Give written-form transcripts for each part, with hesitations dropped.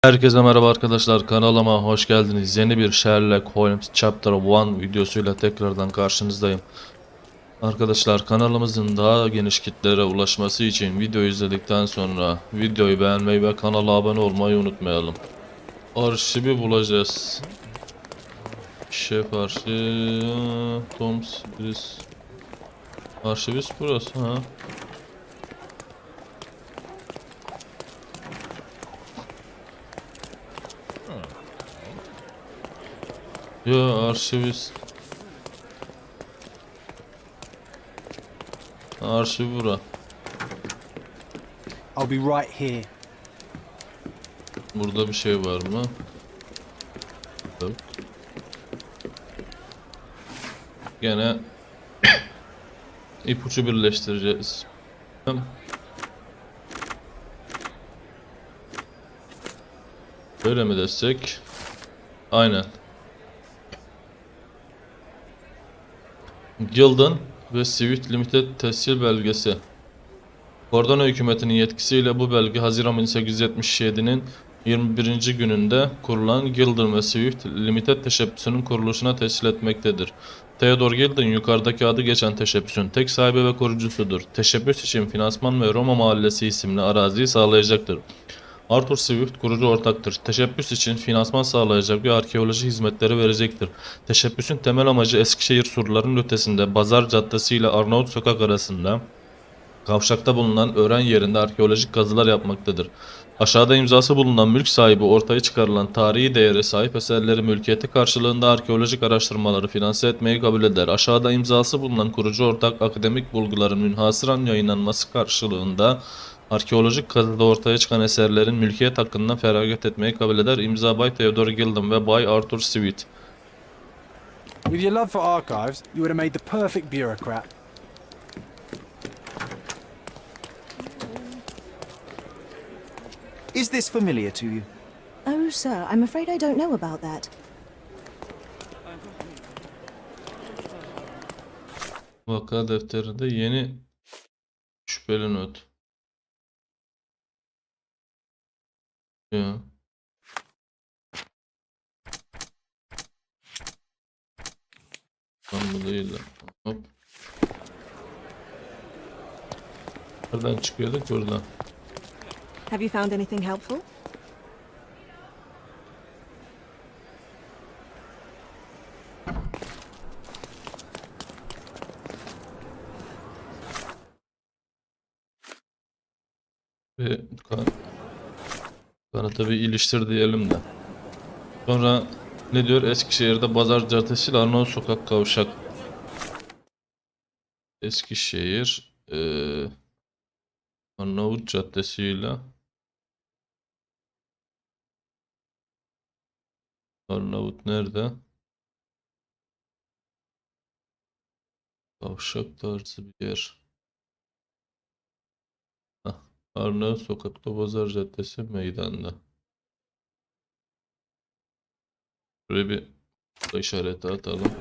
Herkese merhaba arkadaşlar, kanalıma hoş geldiniz. Yeni bir Sherlock Holmes Chapter One videosuyla tekrardan karşınızdayım. Arkadaşlar, kanalımızın daha geniş kitlere ulaşması için videoyu izledikten sonra videoyu beğenmeyi ve kanala abone olmayı unutmayalım. Arşivi bulacağız. Şef arşiv Toms Bris. Arşivist burası ha. Ya arşivist. Arşiv bura. I'll be right here. Burada bir şey var mı? Yok. Gene ipucu birleştireceğiz. Böyle mi desek? Aynen. Gildan ve Swift Limited tescil belgesi. Kordon hükümetinin yetkisiyle bu belge Haziran 1877'nin 21. gününde kurulan Gildan ve Swift Limited teşebbüsünün kuruluşuna tescil etmektedir. Theodore Gildan yukarıdaki adı geçen teşebbüsün tek sahibi ve kurucusudur. Teşebbüs için finansman ve Roma Mahallesi isimli araziyi sağlayacaktır. Arthur Swift kurucu ortaktır. Teşebbüs için finansman sağlayacak ve arkeoloji hizmetleri verecektir. Teşebbüsün temel amacı Eskişehir surlarının ötesinde Bazar Caddesi ile Arnavut Sokak arasında kavşakta bulunan öğren yerinde arkeolojik kazılar yapmaktadır. Aşağıda imzası bulunan mülk sahibi ortaya çıkarılan tarihi değere sahip eserleri mülkiyeti karşılığında arkeolojik araştırmaları finanse etmeyi kabul eder. Aşağıda imzası bulunan kurucu ortak akademik bulguların münhasıran yayınlanması karşılığında arkeolojik kazıda ortaya çıkan eserlerin mülkiyet hakkından feragat etmeyi kabul eder. İmza Bay Theodore Gildan ve Bay Arthur Swift. With your love for archives, you would have made the perfect bureaucrat. Is this familiar to you? Oh, sir, I'm afraid I don't know about that. Vaka defterinde yeni şüpheli not. Ya. Tam bu değil de. Hop. Nereden çıkıyorduk? Buradan. Have you found anything helpful? Ve kanıtı bir iliştir diyelim de. Sonra ne diyor? Eskişehir'de Bazar Caddesi ile Arnavut Sokak kavşak. Eskişehir Arnavut Caddesi ile Arnavut nerede? Kavşak tarzı bir yer. Hah. Arnavut Sokak'ta Bazar Caddesi meydanda. Buraya bir işareti atalım.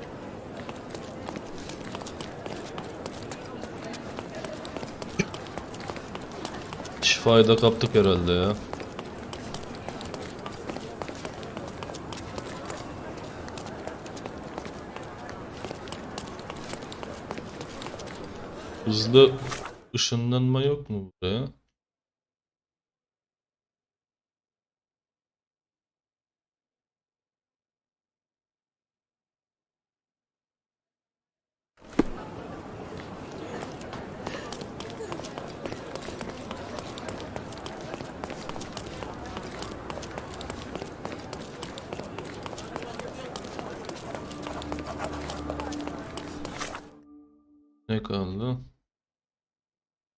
Şifayı da kaptık herhalde ya. Hızlı ışınlanma yok mu buraya? Ne kaldı?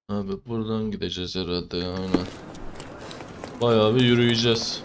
Abi buradan gideceğiz herhalde ya, aynen. Bayağı bir yürüyeceğiz.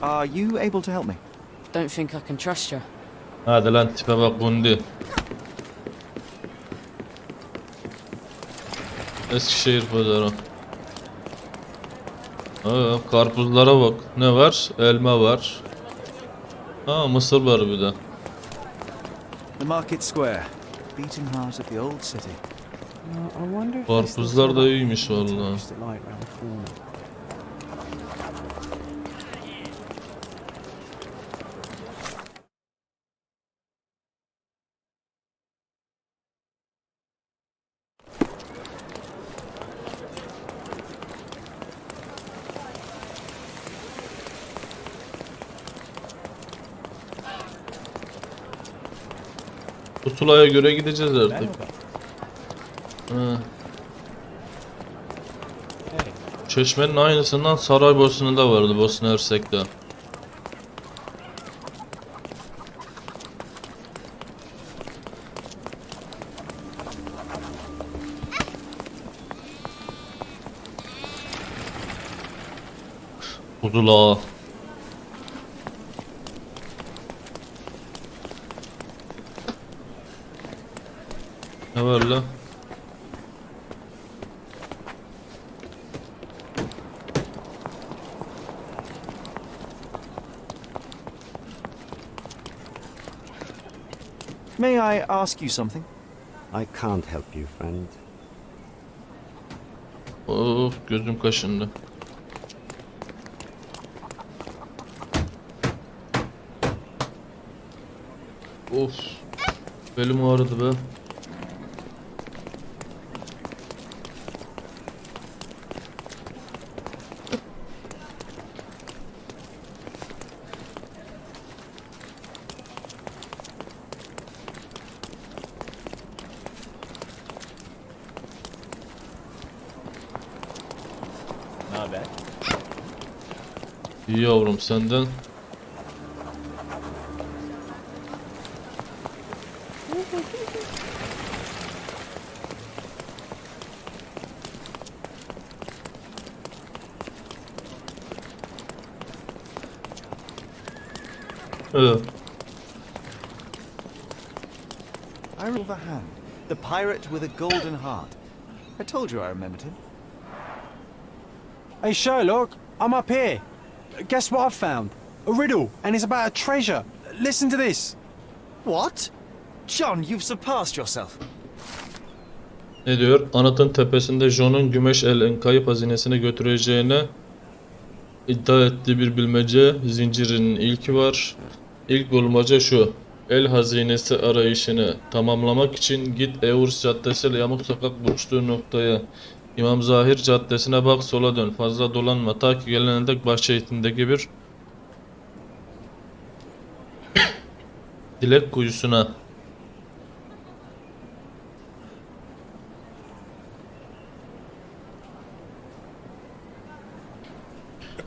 Are you able to help me? Don't think I can trust you. Hadi lan tipe bak Gundi. Eskişehir pazarı. Karpuzlara bak. Ne var? Elma var. Ha, mısır var bir de. The market square, beating heart of the old city. I wonder if Karpuzlar da iyiymiş vallahi. Pusulaya göre gideceğiz artık. Ha. Çeşmenin aynısından Saraybosna'da vardı, Bosna Hersek'te. Pusula. Ne var lan? May I ask you something? I can't help you, friend. Of, gözüm kaşındı. Of. Belim ağrıdı be. İyi yavrum, senden. Evet. I remember the hand. The pirate with a golden heart. I told you I remembered him. Hey Sherlock, I'm up here. Guess what I've found? A riddle, and it's about a treasure. Listen to this. What? John, you've surpassed yourself. Ne diyor? Anıtın tepesinde John'un Gümüş El'in kayıp hazinesini götüreceğine iddia ettiği bir bilmece zincirinin ilki var. İlk bulmaca şu: el hazinesi arayışını tamamlamak için git Eurs Caddesi ile Yamuk Sokak buluştuğu noktaya, İmam Zahir Caddesi'ne bak, sola dön, fazla dolanma ta ki gelene dek Bahçeşehir'deki bir dilek kuyusuna.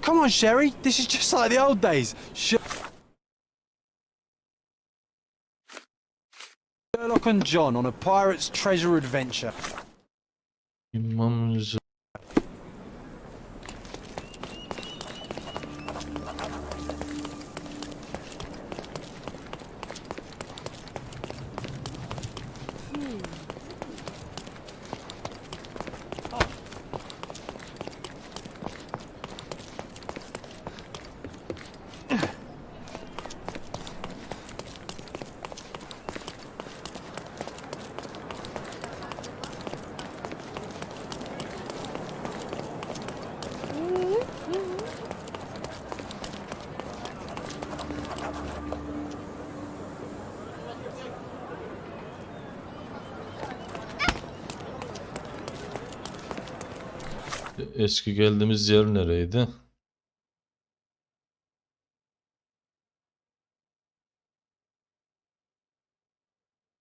Come on, Sherry. This is just like the old days. Sherlock and John on a pirate's treasure adventure. İmam Eski geldiğimiz yer nereydi?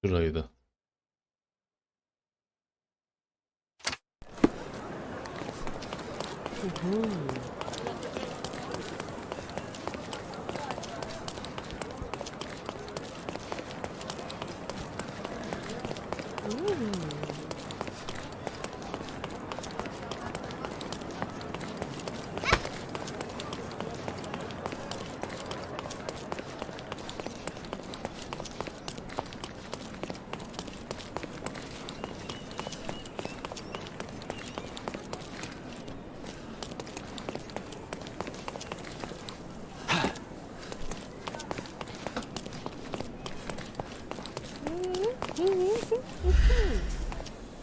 Şuraydı.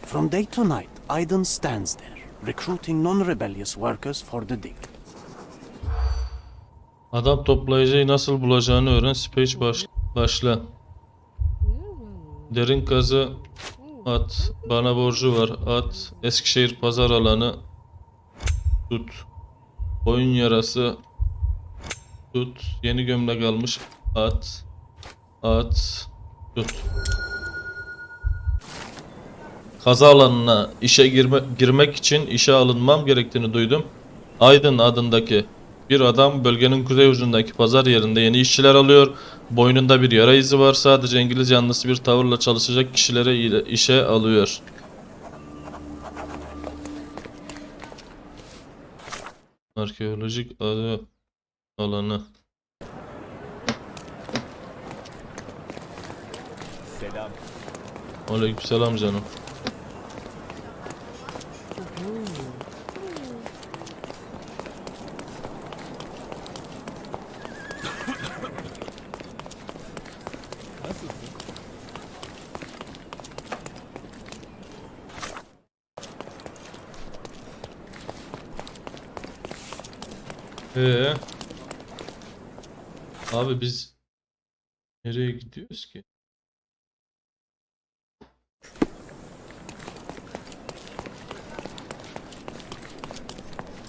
From day to night, Aiden stands there, recruiting non-rebellious workers for the dig. Adam toplayıcıyı nasıl bulacağını öğren. Speech başla. Derin kazı at. Bana borcu var. At. Eskişehir pazar alanı. Tut. Oyun yarası. Tut. Yeni gömlek almış. At. At. Tut. Kaza alanına işe girmek için işe alınmam gerektiğini duydum. Aydın adındaki bir adam bölgenin kuzey ucundaki pazar yerinde yeni işçiler alıyor. Boynunda bir yara izi var. Sadece İngiliz yanlısı bir tavırla çalışacak kişilere işe alıyor. Arkeolojik alanı. Selam. Aleykümselam canım. Abi biz nereye gidiyoruz ki?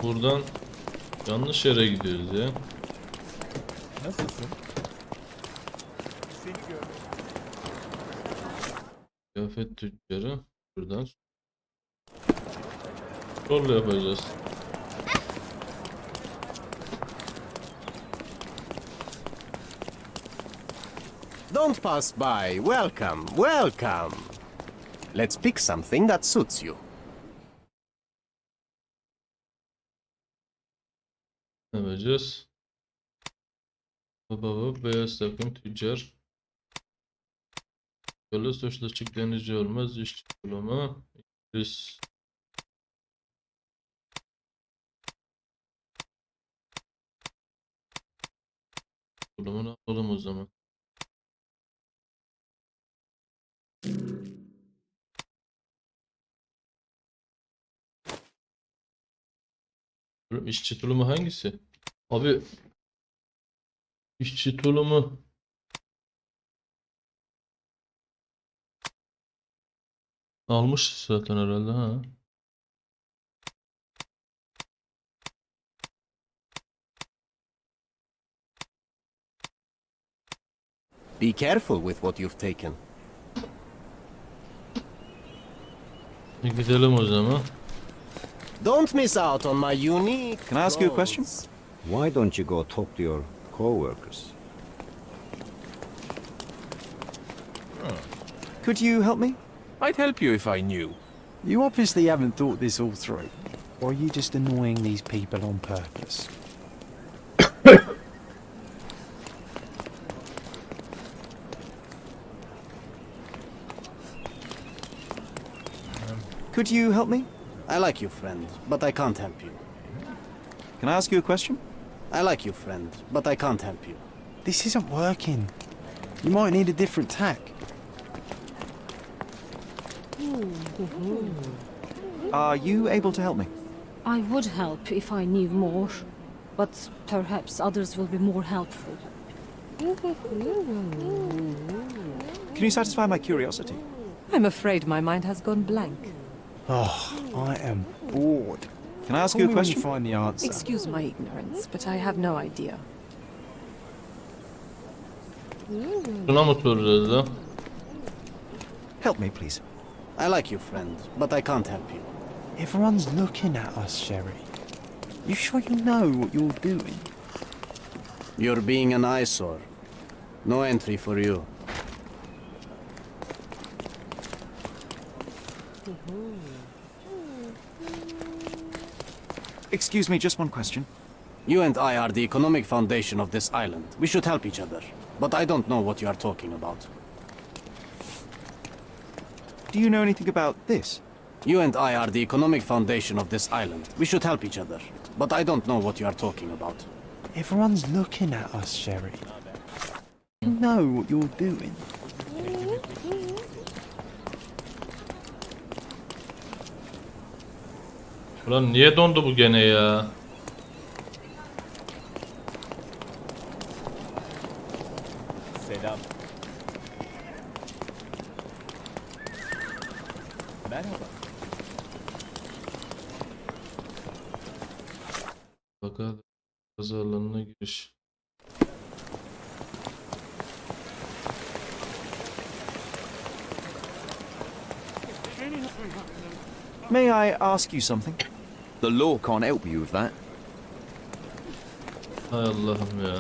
Buradan yanlış yere gidiyoruz ya. Nasılsın? Seni görmek. Kıyafet tüccarı. Buradan sol yapacağız. Don't pass by. Welcome, welcome. Let's pick something that suits you. Ne yapacağız? Baba beyaz takım tüccar. Böyle suçlu açık denizci olmaz. İşçi bulama. İngiliz. Bulumunu alalım o zaman. İşçi tulumu hangisi? Abi işçi tulumu almış zaten herhalde ha. Be careful with what you've taken. Gidelim o zaman. Don't miss out on my unique. Can I ask you a question? clothes. Why don't you go talk to your co-workers? Could you help me? I'd help you if I knew. You obviously haven't thought this all through. Or are you just annoying these people on purpose? Could you help me? I like you, friend, but I can't help you. Can I ask you a question? I like you, friend, but I can't help you. This isn't working. You might need a different tack. Are you able to help me? I would help if I knew more, but perhaps others will be more helpful. Can you satisfy my curiosity? I'm afraid my mind has gone blank. Oh, I am bored. Can I ask Call you a me when you question? find the answer. Excuse my ignorance, but I have no idea. Şuna mı soracağız da? Help me, please. I like you, friend, but I can't help you. Everyone's looking at us, Sherry. You sure you know what you're doing? You're being an eyesore. No entry for you. Excuse me, just one question. You and I are the economic foundation of this island. We should help each other. But I don't know what you are talking about. Do you know anything about this? You and I are the economic foundation of this island. We should help each other. But I don't know what you are talking about. Everyone's looking at us, Sherry. You know what you're doing. Ulan niye dondu bu gene ya? Selam. Merhaba. Fakat pazarlarına giriş. May I ask you something? The law can't help you with that. Hay Allah'ım ya.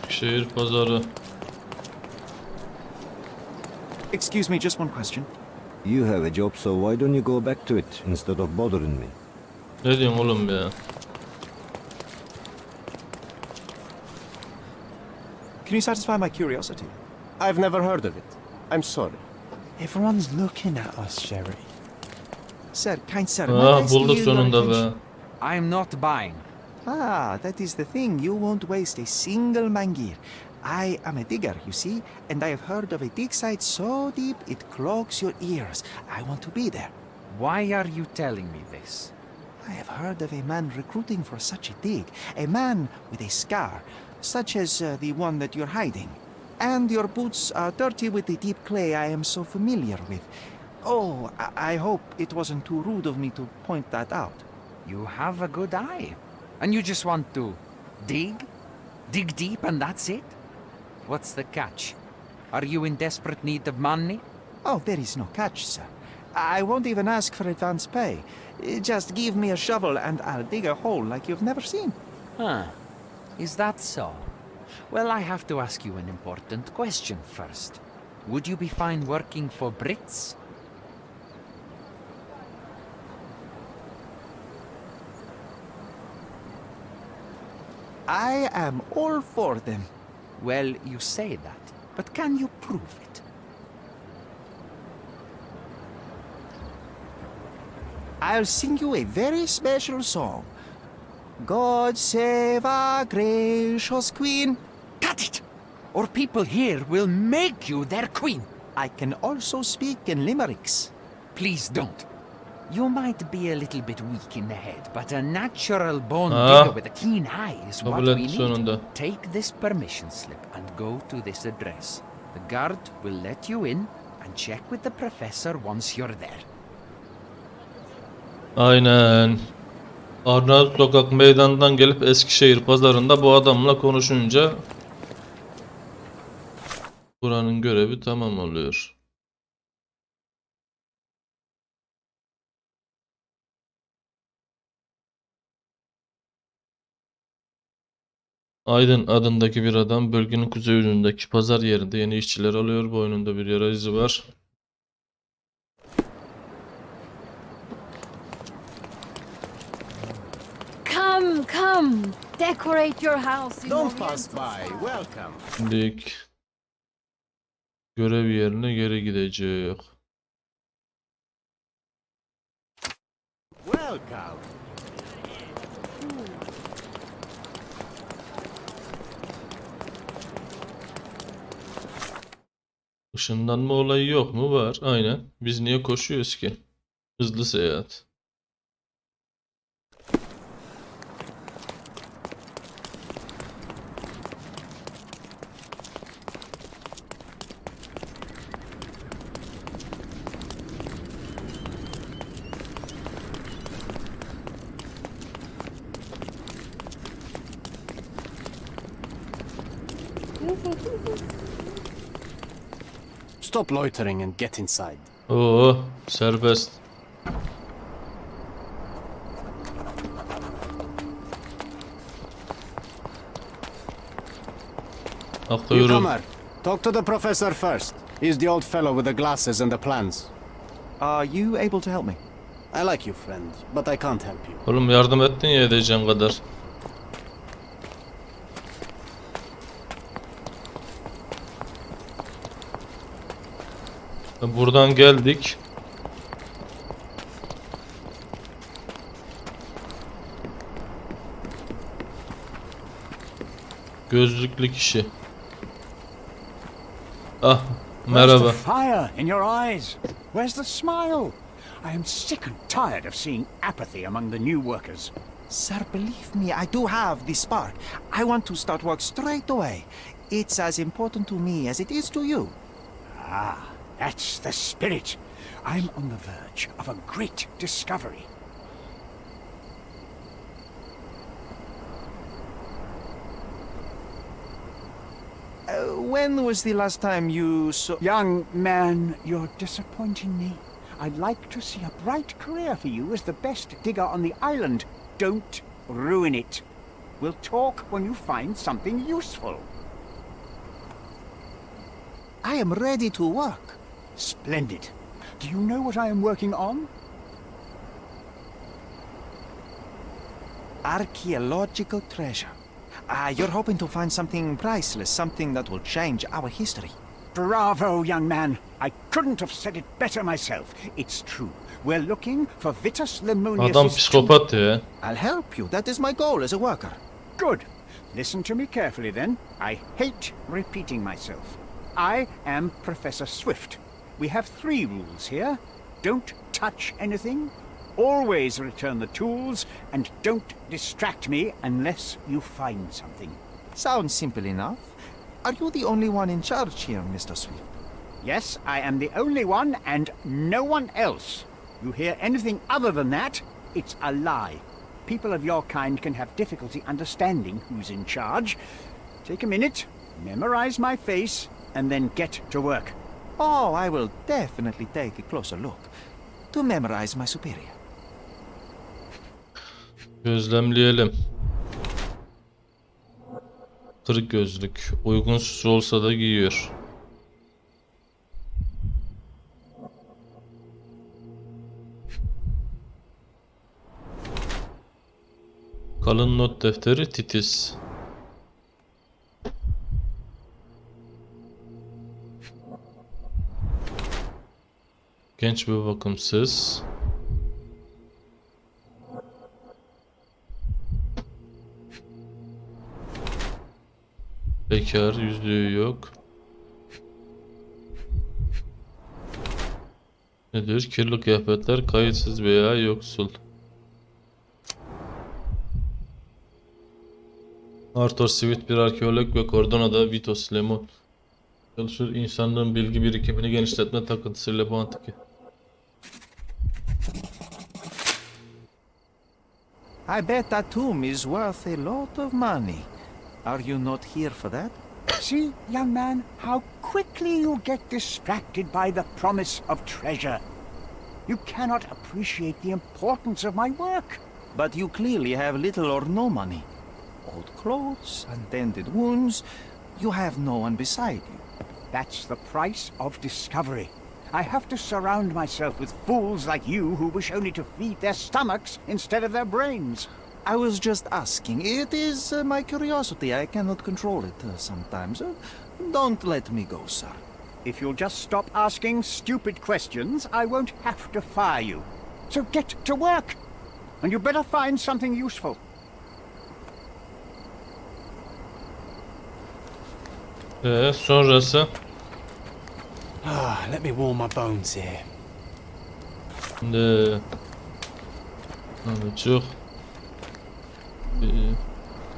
Şehir pazarı. Excuse me, just one question. You have a job, so why don't you go back to it instead of bothering me? Ne diyorsun oğlum ya? Can you satisfy my curiosity? I've never heard of it. I'm sorry. Everyone's looking at us, Sherry. Sir, kind sir, might I steal Bulduk your sonunda attention? be. I'm not buying. Ah, that is the thing. You won't waste a single mangir. I am a digger, you see, and I have heard of a dig site so deep it clogs your ears. I want to be there. Why are you telling me this? I have heard of a man recruiting for such a dig. A man with a scar, such as the one that you're hiding. And your boots are dirty with the deep clay I am so familiar with. Oh, I hope it wasn't too rude of me to point that out. You have a good eye. And you just want to dig? Dig deep and that's it? What's the catch? Are you in desperate need of money? Oh, there is no catch, sir. I won't even ask for advance pay. Just give me a shovel and I'll dig a hole like you've never seen. Huh. Is that so? Well, I have to ask you an important question first. Would you be fine working for Brits? I am all for them. Well, you say that, but can you prove it? I'll sing you a very special song. God save our gracious queen. Cut it! Or people here will make you their queen. I can also speak in limericks. Please don't. You might be a little bit weak in the head, but a natural born Ah. digger with a keen eye is what Kabul we etti need. sonunda. Take this permission slip and go to this address. The guard will let you in and check with the professor once you're there. Aynen. Arnavut Sokak meydanından gelip Eskişehir pazarında bu adamla konuşunca buranın görevi tamam oluyor. Aydın adındaki bir adam bölgenin kuzeyindeki pazar yerinde yeni işçiler alıyor. Boynunda bir yara izi var. Come, come. Decorate your house in Don't pass Oriental by. style. Welcome. Şimdi görev yerine geri gidecek. Welcome. Işınlanma olayı yok mu? Var. Aynen. Biz niye koşuyoruz ki? Hızlı seyahat. Stop loitering and get inside. Oo, serbest. Akla yürü. Newcomer, talk to the professor first. He's the old fellow with the glasses and the plans. Are you able to help me? I like you, friend, but I can't help you. Oğlum yardım ettin ya edeceğin kadar. Buradan geldik. Gözlüklü kişi. Ah, merhaba. Where's the fire in your eyes? Where's the smile? I am sick and tired of seeing apathy among the new workers. Sir, believe me, I do have the spark. I want to start work straight away. It's as important to me as it is to you. Ah, that's the spirit. I'm on the verge of a great discovery. When was the last time you saw... Young man, you're disappointing me. I'd like to see a bright career for you as the best digger on the island. Don't ruin it. We'll talk when you find something useful. I am ready to work. Splendid. Do you know what I am working on? Archaeological treasure. You're hoping to find something priceless, something that will change our history. Bravo, young man. I couldn't have said it better myself. It's true. We're looking for Vitus Lemonius. Adam psikopat ya. I'll help you. That is my goal as a worker. Good. Listen to me carefully then. I hate repeating myself. I am Professor Swift. We have 3 rules here. Don't touch anything. Always return the tools, and don't distract me unless you find something. Sounds simple enough. Are you the only one in charge here, Mr. Swift? Yes, I am the only one and no one else. You hear anything other than that, it's a lie. People of your kind can have difficulty understanding who's in charge. Take a minute, memorize my face, and then get to work. Oh, I will definitely take a closer look to memorize my superior. Gözlemleyelim. Kırık gözlük. Uygunsuz olsa da giyiyor. Kalın not defteri titiz. Genç ve bakımsız. Bekar, yüzüğü yok. Nedir? Kirli kıyafetler, kayıtsız veya yoksul. Arthur Swift bir arkeolog ve Cordona'da Vitus Lemon çalışır. İnsanlığın bilgi birikimini genişletme takıntısıyla bu antik. I bet that tomb is worth a lot of money. Are you not here for that? See, young man, how quickly you get distracted by the promise of treasure. You cannot appreciate the importance of my work. But you clearly have little or no money. Old clothes, untended wounds. You have no one beside you. That's the price of discovery. I have to surround myself with fools like you who wish only to feed their stomachs instead of their brains. I was just asking. It is my curiosity. I cannot control it sometimes. Don't let me go, sir. If you'll just stop asking stupid questions, I won't have to fire you. So get to work. And you better find something useful. Sonrası? Let me warm my bones here. Şimdi çok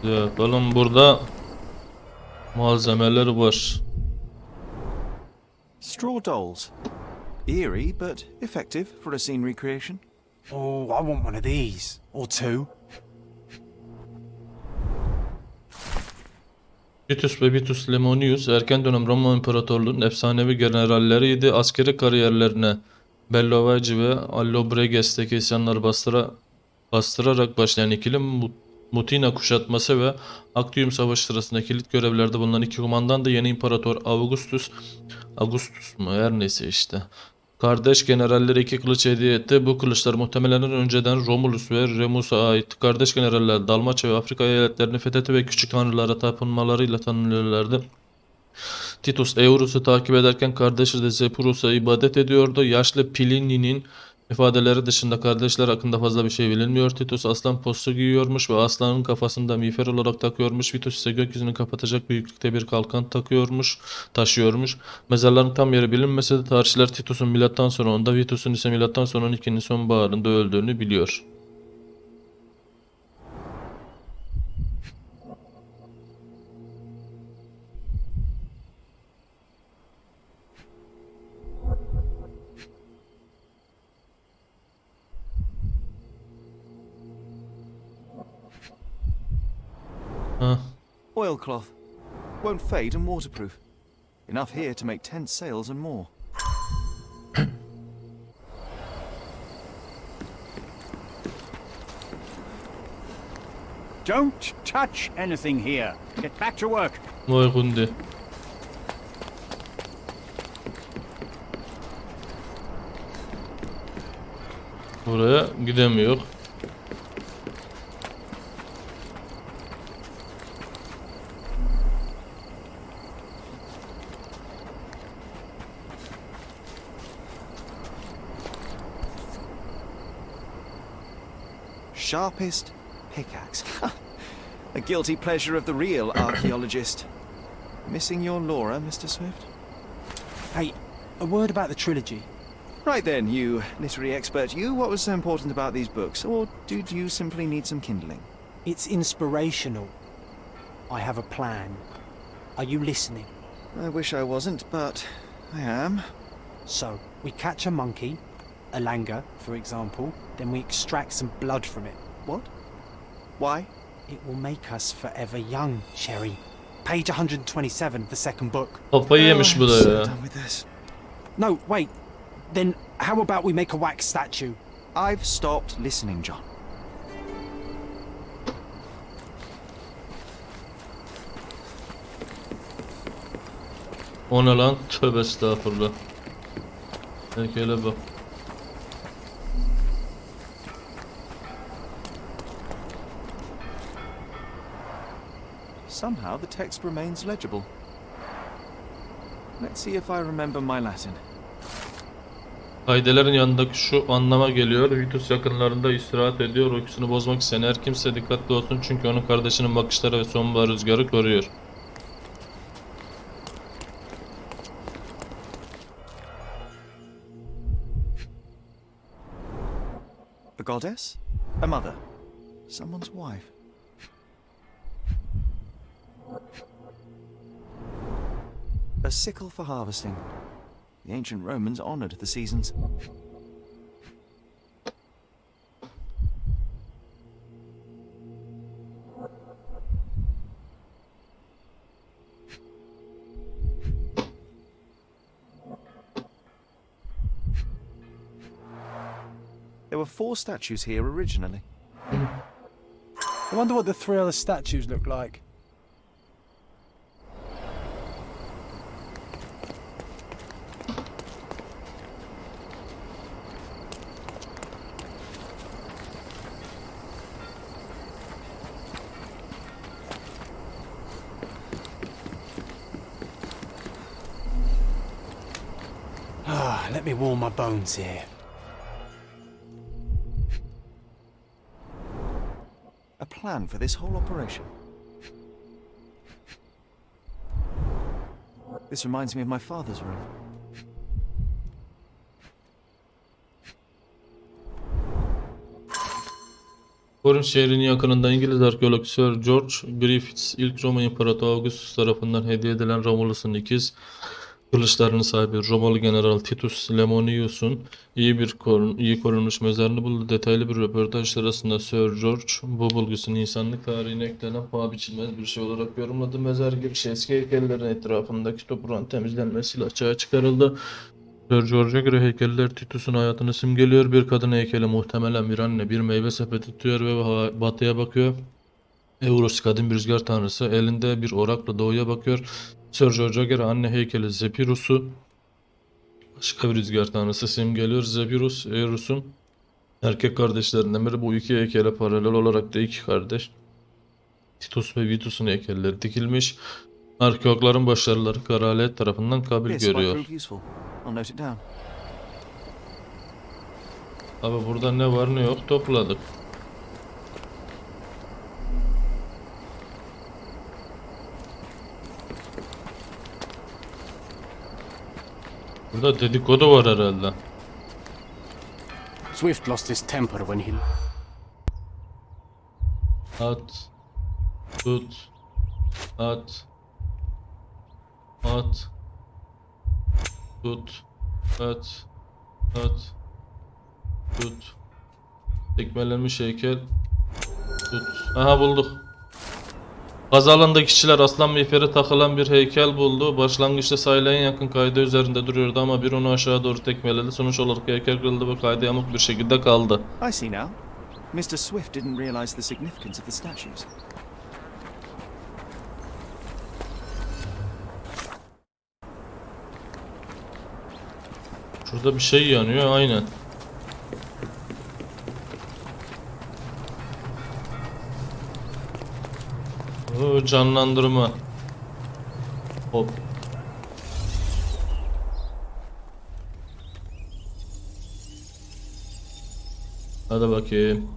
yapalım, burada malzemeler var. Straw dolls. Eerie, but effective for a scene recreation. Oh, I want one of these. Or two. Titus ve Vitus Lemonius erken dönem Roma İmparatorluğu'nun efsanevi generalleriydi. Askeri kariyerlerine Bellovaci ve Allobreges'teki isyanları bastırarak başlayan ikili Mutina kuşatması ve Actium Savaşı sırasında kilit görevlerde bulunan iki kumandan da yeni İmparator Augustus mu her neyse işte. Kardeş generallere iki kılıç hediye etti. Bu kılıçlar muhtemelen önceden Romulus ve Remus'a ait. Kardeş generaller Dalmaçya ve Afrika eyaletlerini fethetti ve küçük tanrılara tapınmalarıyla tanınıyorlardı. Titus Eurus'u takip ederken kardeşi de Zepyrus'a ibadet ediyordu. Yaşlı Plini'nin ifadeleri dışında kardeşler hakkında fazla bir şey bilinmiyor. Titus aslan postu giyiyormuş ve aslanın kafasında miğfer olarak takıyormuş. Vitus ise gökyüzünü kapatacak büyüklükte bir kalkan taşıyormuş. Mezarların tam yeri bilinmese de tarihçiler Titus'un milattan sonra 10'da, Vitus'un ise milattan sonra 12'nin sonbaharında öldüğünü biliyor. Oilcloth. Won't fade and waterproof. Enough here to make 10 sails and more. Don't touch anything here. Get back to work. Vay gundi. Buraya gidemiyor. Sharpest pickaxe. A guilty pleasure of the real archaeologist. Missing your Laura, Mr. Swift? Hey, a word about the trilogy. Right then, you literary expert, you, what was so important about these books? Or did you simply need some kindling? It's inspirational. I have a plan. Are you listening? I wish I wasn't, but I am. So, we catch a monkey, a langur, for example, then we extract some blood from it. What? Why? It will make us forever young, Sherry. Page 127, the second book. Kafayı yemiş bu da I'm so ya. done with this. No, wait. Then how about we make a wax statue? I've stopped listening, John. O ne lan? Tövbe estağfurullah. Heykele bak. Somehow the text remains legible. Let's see if I remember my Latin. Kaydelerin yanındaki şu anlama geliyor. Vitus yakınlarında istirahat ediyor. Uykusunu bozmak isteyen her kimse dikkatli olsun çünkü onun kardeşinin bakışları ve sonbahar rüzgarı koruyor. A goddess? A mother? Someone's wife? A sickle for harvesting. The ancient Romans honored the seasons. There were 4 statues here originally. I wonder what the 3 other statues look like. Let me warm my bones here. A plan for this whole operation. This reminds me of my father's room. Warren şehrinin yakınında İngiliz arkeolog Sir George Griffiths ilk Roma İmparatoru Augustus tarafından hediye edilen Romulus'un ikiz kılıçlarının sahibi Romalı General Titus Lemonius'un iyi korunmuş mezarını buldu. Detaylı bir röportaj sırasında Sir George bu bulgusunu insanlık tarihine eklenen paha biçilmez bir şey olarak yorumladı. Mezar girişi eski heykellerin etrafındaki toprağın temizlenmesiyle açığa çıkarıldı. Sir George'a göre heykeller Titus'un hayatını simgeliyor. Bir kadın heykeli muhtemelen bir anne bir meyve sepeti tutuyor ve batıya bakıyor. Eurus kadın bir rüzgar tanrısı elinde bir orakla doğuya bakıyor. Sir George'a göre anne heykeli Zepirus'u başka bir rüzgar tanrısı simgeliyor. Zepirus, Eurus'un erkek kardeşlerinden biri. Bu iki heykele paralel olarak da iki kardeş Titus ve Vitus'un heykelleri dikilmiş. Arkeologların başarıları kraliyet tarafından kabul This might görüyor. prove useful. I'll note it down. Abi burada ne var ne yok topladık. Burada dedikodu var herhalde. Swift lost his temper when he... At. Tut. At. At. Tut. At. At. Tut. Tekmelenmiş heykel. Tut. Aha bulduk. Gazı alandaki kişiler aslan miğferi takılan bir heykel buldu. Başlangıçta sahile en yakın kaydı üzerinde duruyordu ama bir onu aşağı doğru tekmeledi. Sonuç olarak heykel kırıldı ve kaydı yamuk bir şekilde kaldı. I see now. Mr. Swift didn't realize the significance of the statues. Şurada bir şey yanıyor aynen. Oo, canlandırma. Hop. Hadi bakayım.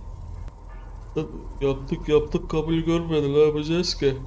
Yaptık kabul görmedi, ne yapacağız ki?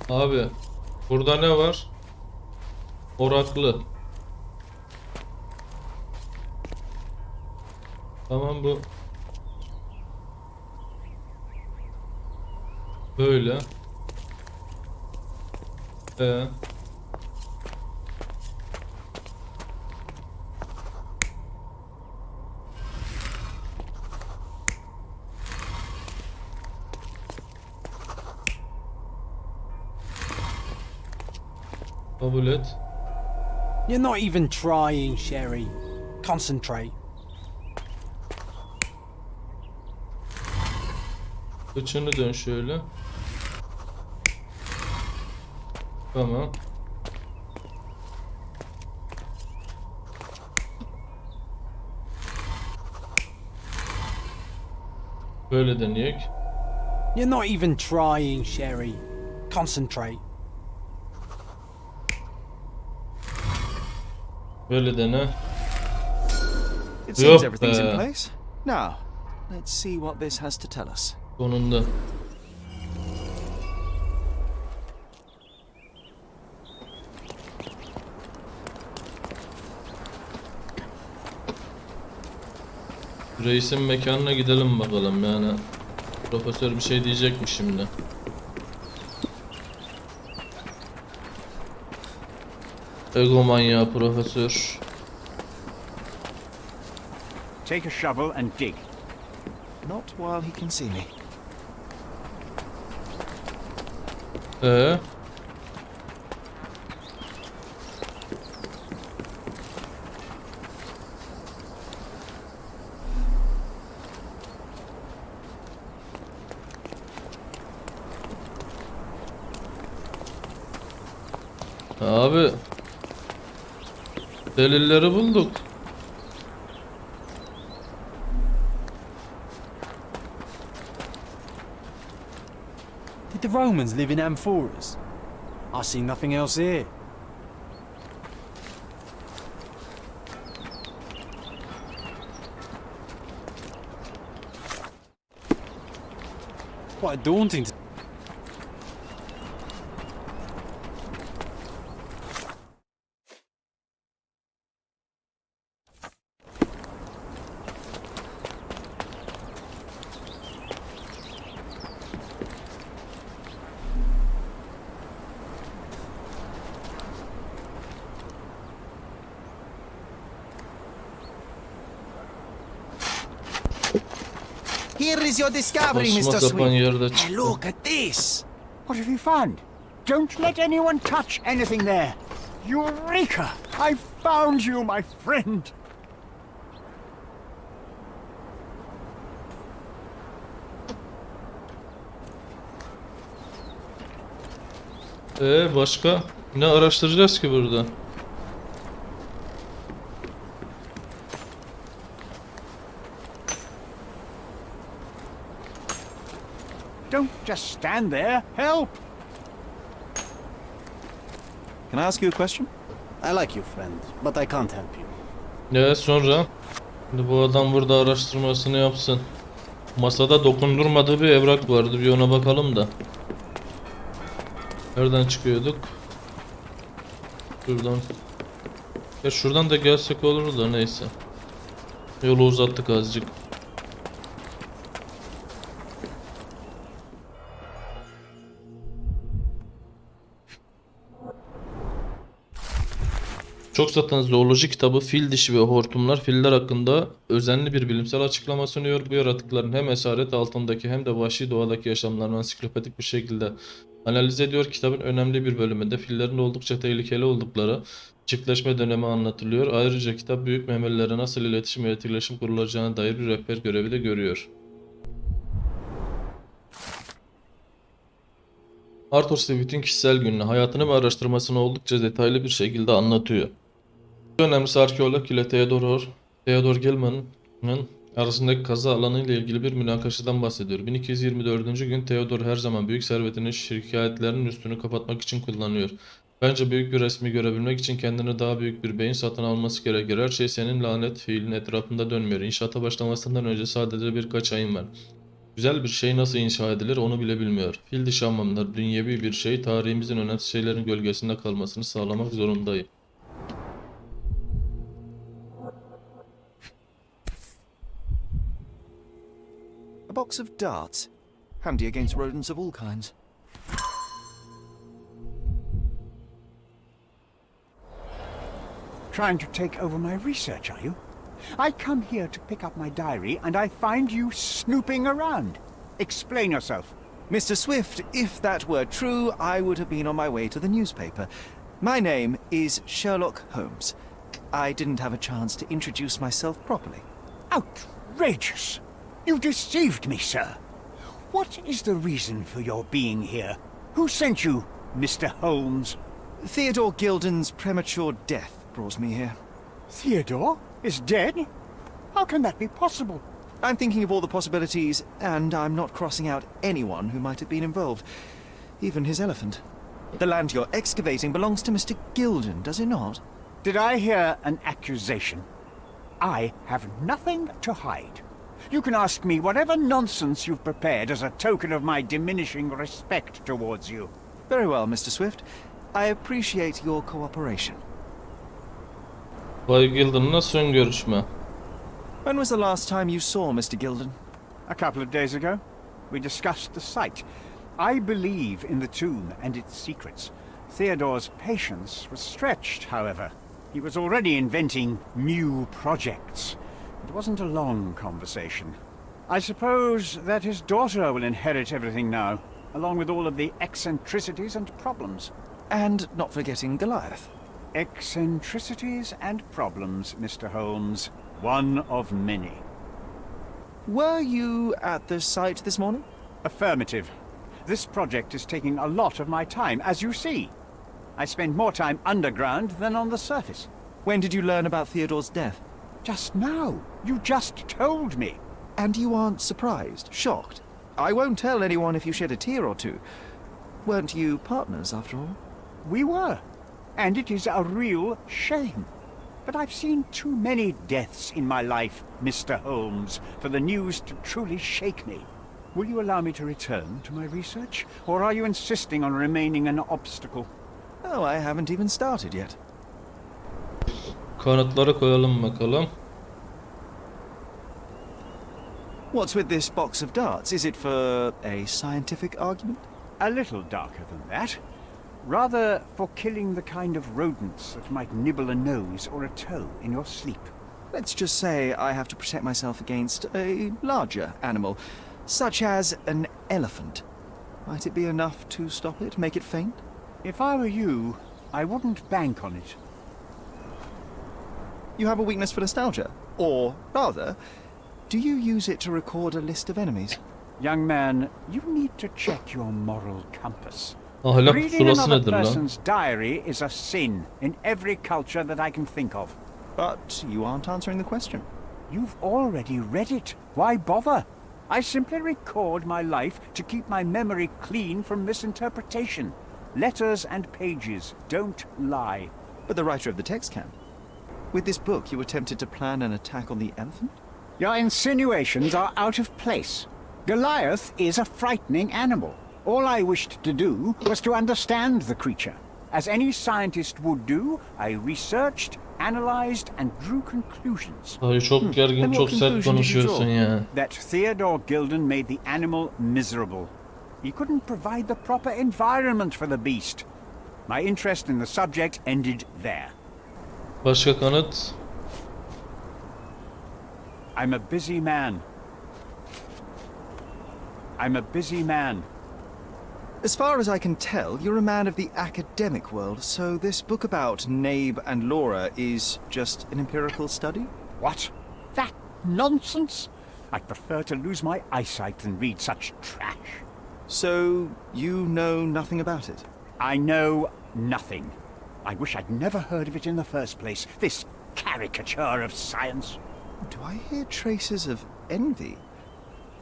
Abi burada ne var? Oraklı. Tamam bu. Böyle. Kabul et. You're not even trying, Sherry. Concentrate. Kıçını dön şöyle. Tamam. Böyle deneyek. You're not even trying, Sherry. Concentrate. Böyle dene. It seems Yok everything's in be. place. Now, let's see what this has to tell us. Sonunda. Reisin mekanına gidelim bakalım yani. Profesör bir şey diyecek mi şimdi? Egomanyağı profesör. Take a shovel and dig. Not while he can see me. Abi. Delilleri bulduk. Did the Romans live in amphoras? I see nothing else here. Quite daunting. Here is your discovery, Saçma Mr. sapan yerde Swift. çıktı. And look at this. What have you found? Don't let anyone touch anything there. Eureka! I found you, my friend. Başka ne araştıracağız ki burada? Don't just stand there. Help! Can I ask you a question? I like you, friend, but I can't help you. Sonra? Şimdi bu adam burada araştırmasını yapsın. Masada dokundurmadığı bir evrak vardı. Bir ona bakalım da. Nereden çıkıyorduk? Şuradan. Ya şuradan da gelsek olur da neyse. Yolu uzattık azıcık. Çok satan zooloji kitabı Fil Dişi ve Hortumlar filler hakkında özenli bir bilimsel açıklama sunuyor. Bu yaratıkların hem esaret altındaki hem de vahşi doğadaki yaşamlarını ansiklopedik bir şekilde analiz ediyor. Kitabın önemli bir bölümünde fillerin oldukça tehlikeli oldukları çiftleşme dönemi anlatılıyor. Ayrıca kitap büyük memelilere nasıl iletişim ve etkileşim kurulacağına dair bir rehber görevi de görüyor. Arthur Swift'in kişisel gününü, hayatını ve araştırmasını oldukça detaylı bir şekilde anlatıyor. Önemlisi arkeolog ile Theodor Gilman'ın arasındaki kazı alanı ile ilgili bir münakaşadan bahsediyor. 1224. gün Theodor her zaman büyük servetini şikayetlerinin üstünü kapatmak için kullanıyor. Bence büyük bir resmi görebilmek için kendine daha büyük bir beyin satın alması gerekir. Her şey senin lanet fiilin etrafında dönmüyor. İnşaata başlamasından önce sadece birkaç ayın var. Güzel bir şey nasıl inşa edilir onu bile bilmiyor. Fil dişi hamamlar dünyevi bir şey, tarihimizin önemli şeylerin gölgesinde kalmasını sağlamak zorundayım. A box of darts. Handy against rodents of all kinds. Trying to take over my research, are you? I come here to pick up my diary and I find you snooping around. Explain yourself. Mr. Swift, if that were true, I would have been on my way to the newspaper. My name is Sherlock Holmes. I didn't have a chance to introduce myself properly. Outrageous! You deceived me, sir. What is the reason for your being here? Who sent you, Mr. Holmes? Theodore Gilden's premature death brought me here. Theodore is dead? How can that be possible? I'm thinking of all the possibilities, and I'm not crossing out anyone who might have been involved. Even his elephant. The land you're excavating belongs to Mr. Gilden, does it not? Did I hear an accusation? I have nothing to hide. You can ask me whatever nonsense you've prepared as a token of my diminishing respect towards you. Very well, Mr. Swift. I appreciate your cooperation. Bay Gilden'la son görüşme. When was the last time you saw Mr. Gilden? A couple of days ago, we discussed the site. I believe in the tomb and its secrets. Theodore's patience was stretched, however. He was already inventing new projects. It wasn't a long conversation. I suppose that his daughter will inherit everything now, along with all of the eccentricities and problems. And not forgetting Goliath. Eccentricities and problems, Mr. Holmes. One of many. Were you at the site this morning? Affirmative. This project is taking a lot of my time, as you see. I spend more time underground than on the surface. When did you learn about Theodore's death? Just now. You just told me. And you aren't surprised, shocked? I won't tell anyone if you shed a tear or two. Weren't you partners, after all? We were. And it is a real shame. But I've seen too many deaths in my life, Mr. Holmes, for the news to truly shake me. Will you allow me to return to my research? Or are you insisting on remaining an obstacle? Oh, I haven't even started yet. Kanıtları koyalım bakalım. What's with this box of darts? Is it for a scientific argument? A little darker than that. Rather for killing the kind of rodents that might nibble a nose or a toe in your sleep. Let's just say I have to protect myself against a larger animal, such as an elephant. Might it be enough to stop it, make it faint? If I were you, I wouldn't bank on it. You have a weakness for nostalgia? Or, rather, do you use it to record a list of enemies? Young man, you need to check your moral compass. Ahlak Reading pusulası another nedir lan? person's diary is a sin in every culture that I can think of. But you aren't answering the question. You've already read it. Why bother? I simply record my life to keep my memory clean from misinterpretation. Letters and pages don't lie. But the writer of the text can. With this book, you attempted to plan an attack on the elephant? Your insinuations are out of place. Goliath is a frightening animal. All I wished to do was to understand the creature. As any scientist would do, I researched, analyzed, and drew conclusions. Ay çok gergin, And çok what sert conclusion did you konuşuyorsun draw? ya. That Theodore Gilden made the animal miserable. He couldn't provide the proper environment for the beast. My interest in the subject ended there. Başka kanıt? I'm a busy man. I'm a busy man. As far as I can tell, you're a man of the academic world, so this book about Nabe and Laura is just an empirical study? What? That nonsense? I'd prefer to lose my eyesight than read such trash. So, you know nothing about it? I know nothing. I wish I'd never heard of it in the first place, this caricature of science. Do I hear traces of envy?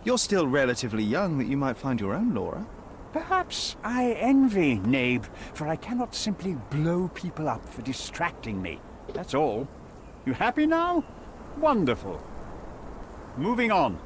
You're still relatively young that you might find your own Laura. Perhaps I envy Nabe, for I cannot simply blow people up for distracting me. That's all. You happy now? Wonderful. Moving on.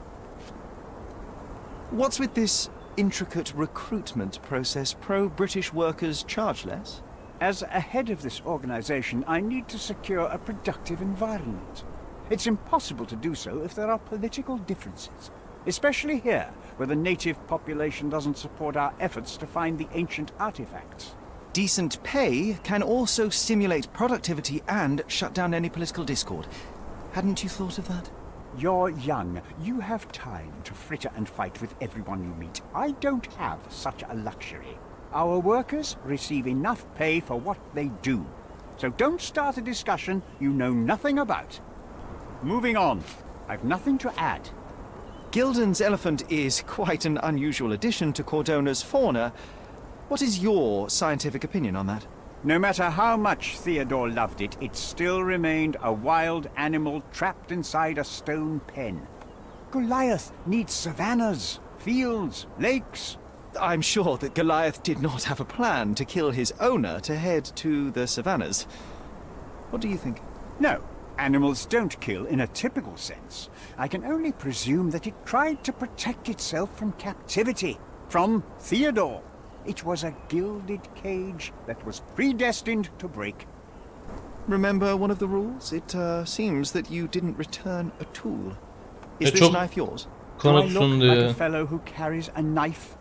What's with this intricate recruitment process? Pro-British workers charge less? As a head of this organization, I need to secure a productive environment. It's impossible to do so if there are political differences, especially here, where the native population doesn't support our efforts to find the ancient artifacts. Decent pay can also stimulate productivity and shut down any political discord. Hadn't you thought of that? You're young. You have time to fritter and fight with everyone you meet. I don't have such a luxury. Our workers receive enough pay for what they do. So don't start a discussion you know nothing about. Moving on. I've nothing to add. Gilden's elephant is quite an unusual addition to Cordona's fauna. What is your scientific opinion on that? No matter how much Theodore loved it, it still remained a wild animal trapped inside a stone pen. Goliath needs savannas, fields, lakes. I'm sure that Goliath did not have a plan to kill his owner to head to the savannas. What do you think? No, animals don't kill in a typical sense. I can only presume that it tried to protect itself from captivity, from Theodore. It was a gilded cage that was predestined to break. Remember one of the rules? It seems that you didn't return a tool. Is E, this çok knife yours? Do I look kanıtsın like diye. a fellow who carries a knife?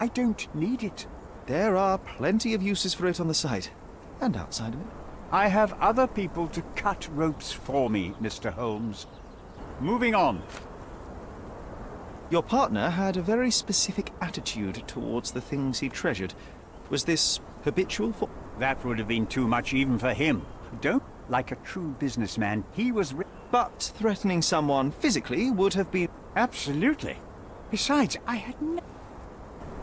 I don't need it. There are plenty of uses for it on the site, and outside of it. I have other people to cut ropes for me, Mr. Holmes. Moving on. Your partner had a very specific attitude towards the things he treasured. Was this habitual for... That would have been too much even for him. Don't like a true businessman. He was... But threatening someone physically would have been... Absolutely. Besides, I had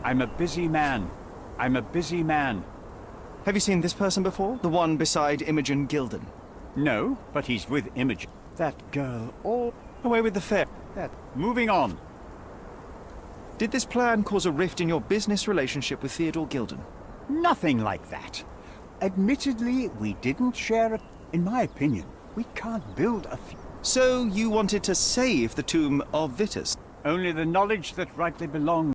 I'm a busy man. I'm a busy man. Have you seen this person before? The one beside Imogen Gilden? No, but he's with Imogen. That girl all Away with the fair. that. Moving on. Did this plan cause a rift in your business relationship with Theodore Gilden? Nothing like that. Admittedly, we didn't share it. In my opinion, we can't build a So you wanted to save the tomb of Vitus? only the knowledge that rightly belongs